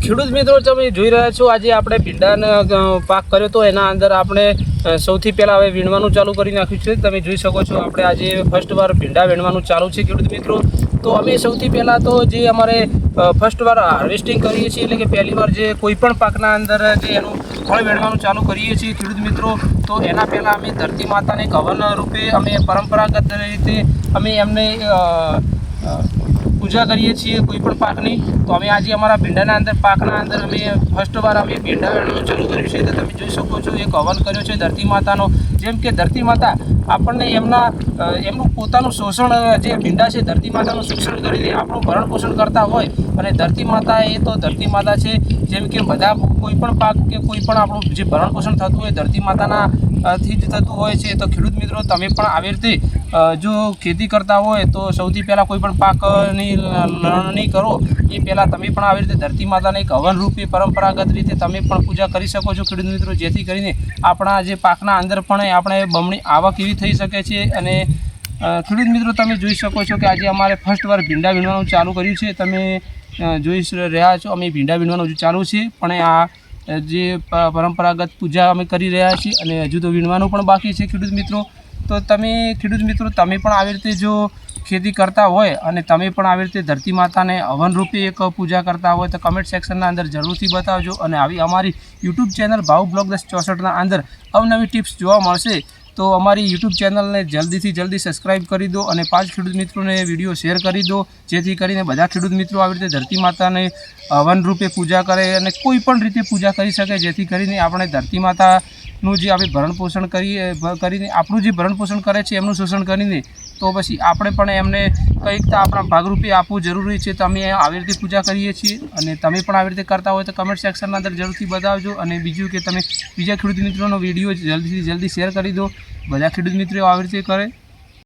ખેડૂત મિત્રો તમે જોઈ રહ્યા છો આજે આપણે ભીંડાનો પાક કર્યો તો એના અંદર આપણે સૌથી પહેલાં હવે વીણવાનું ચાલુ કરી નાખ્યું છે। તમે જોઈ શકો છો આપણે આજે ફર્સ્ટ વાર ભીંડા વીણવાનું ચાલુ છે ખેડૂત મિત્રો। તો અમે સૌથી પહેલાં તો જે અમારે ફર્સ્ટ વાર હાર્વેસ્ટિંગ કરીએ છીએ એટલે કે પહેલી વાર જે કોઈ પણ પાકના અંદર જે એનું ફળ વીણવાનું ચાલુ કરીએ છીએ ખેડૂત મિત્રો। તો એના પહેલાં અમે ધરતી માતાને હવન રૂપે અમે પરંપરાગત રીતે અમે એમને પૂજા કરીએ છીએ કોઈ પણ પાકની। તો અમે આજે અમારા ભીંડાના અંદર પાકના અંદર અમે ફર્સ્ટ વાર અમે ભીંડા વેણવાનું ચાલુ કર્યું છે। તો તમે જોઈ શકો છો એક હવન કર્યો છે ધરતી માતાનો। જેમ કે ધરતી માતા આપણને એમનું પોતાનું શોષણ જે ભીંડા છે ધરતી માતાનું શોષણ કરીને આપણું ભરણ પોષણ કરતા હોય અને ધરતી માતા એ તો ધરતી માતા છે। જેમ કે બધા કોઈ પણ પાક કે કોઈ પણ આપણું જે ભરણ પોષણ થતું હોય ધરતી માતાના થી જ થતું હોય છે। તો ખેડૂત મિત્રો તમે પણ આવી રીતે જો ખેતી કરતા હોય તો સૌથી પહેલાં કોઈ પણ પાકની લણણી કરો એ પહેલાં તમે પણ આવી રીતે ધરતી માતાને એક હવન રૂપે પરંપરાગત રીતે તમે પણ પૂજા કરી શકો છો ખેડૂત મિત્રો। જેથી કરીને આપણા જે પાકના અંદર પણ આપણે બમણી આવક એવી થઈ શકે છે। અને ખેડૂત મિત્રો તમે જોઈ શકો છો કે આજે અમારે ફર્સ્ટ વાર ભીંડા વીણવાનું ચાલુ કર્યું છે। તમે જોઈ રહ્યા છો અમે ભીંડા વીણવાનું હજુ ચાલુ છે પણ આ જે પરંપરાગત પૂજા અમે કરી રહ્યા છીએ અને હજુ તો વીણવાનું પણ બાકી છે ખેડૂત મિત્રો। તો તમે ખેડૂત મિત્રો તમે પણ આવી રીતે જો ખેતી કરતા હોય અને તમે પણ આવી રીતે ધરતી માતાને હવન રૂપે એક પૂજા કરતા હોય તો કમેન્ટ સેક્શનના અંદર જરૂરથી બતાવજો। અને આવી અમારી યુટ્યુબ ચેનલ ભાવ બ્લોગ 1064ના અંદર અવનવી ટિપ્સ જોવા મળશે। તો અમારી યુટ્યુબ ચેનલને જલ્દીથી જલ્દી સબસ્ક્રાઈબ કરી દો અને 5 ખેડૂત મિત્રોને વિડીયો શેર કરી દો જેથી કરીને બધા ખેડૂત મિત્રો આવી રીતે ધરતી માતાને હવન રૂપે પૂજા કરે અને કોઈ પણ રીતે પૂજા કરી શકે જેથી કરીને આપણે ધરતી માતાનું જે આપણે ભરણ પોષણ કરીને આપણું જે ભરણ પોષણ કરે છે એમનું શોષણ કરીને તો પછી આપણે પણ એમને કંઈક તો આપણા ભાગરૂપે આપવું જરૂરી છે। તો અમે આવી રીતે પૂજા કરીએ છીએ અને તમે પણ આવી રીતે કરતા હોય તો કમેન્ટ સેક્શનના અંદર જરૂરથી બતાવજો। અને બીજું કે તમે બીજા ખેડૂત મિત્રોનો વિડીયો જલ્દીથી જલ્દી શેર કરી દો બધા ખેડૂત મિત્રો આવી રીતે કરે।